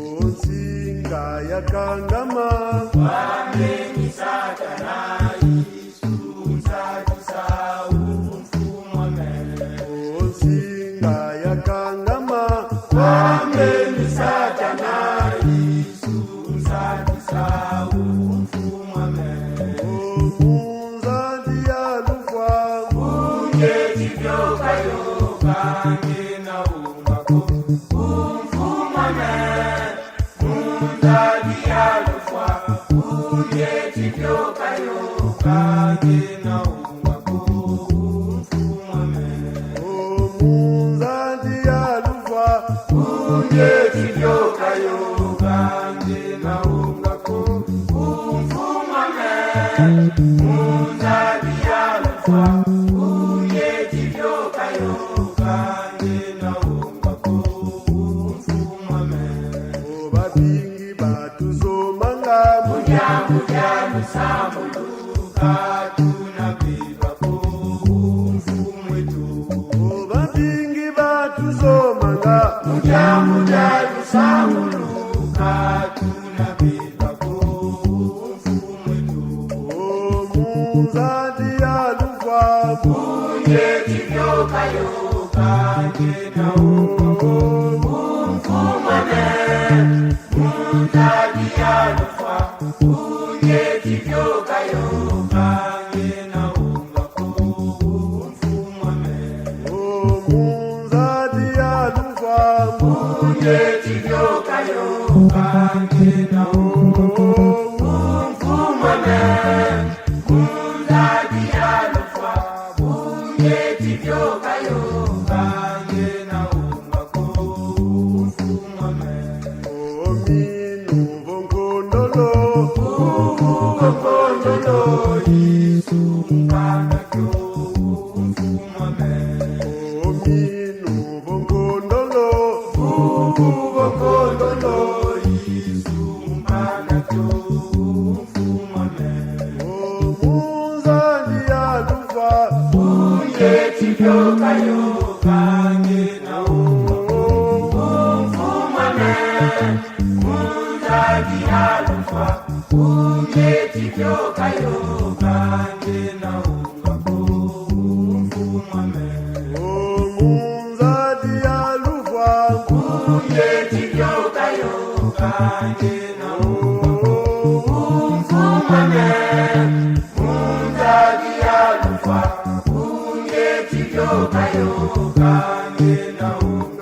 Onsinga yakangama wameni Satana Yesu msajisau mfumwa mele. Onsinga yakangama Wameni Satana Yesu msajisau mfumwa mele. Omunzandi yalufwa Unye chivyoka yoka ngena ungako mfumwa mele. Munzadi yalufwa unye chivyoka yoka ngena ungako mfumwa mele. Omunzandi yalufwa Unye chivyoka yoka ngena ungako mfumwa mele. Munzadi yalufwa unye chivyoka yoka ngena ungako mfumwa mele. obabingi batuzomanga Munyango jalusambuluka tunabibako mfumwetu. obabingi batuzomanga Munyango jalusambuluka tunabibako mfumwetu. omunzandi yalufwa Unye chivyoka yoka ngena ungako mfumwa mele. Munzadi yalufwa unye chivyoka yoka ngena ungako mfumwa mele. omunzandi yalufwa Unye chivyoka yoka ngena ungako mfumwa mele. Munzadi yalufwa unye chivyoka yoka ngena ungako mfumwa mele. ominu vonkondolo Ukokondolo Yesu mwana kyo mfumwa mele. ominu vonkondolo Ukokondolo Yesu mwana kyo mfumwa mele. omunzandi yalufwa Unye chivyoka yoka ngena ungako mfumwa mele. Munzadi yalufwa unye chivyoka yoka ngena ungako mfumwa mele. omunzandi yalufwa Unye chivyoka yoka ngena ungako mfumwa mele. Munzadi yalufwa unye chivyoka yoka ngena ungako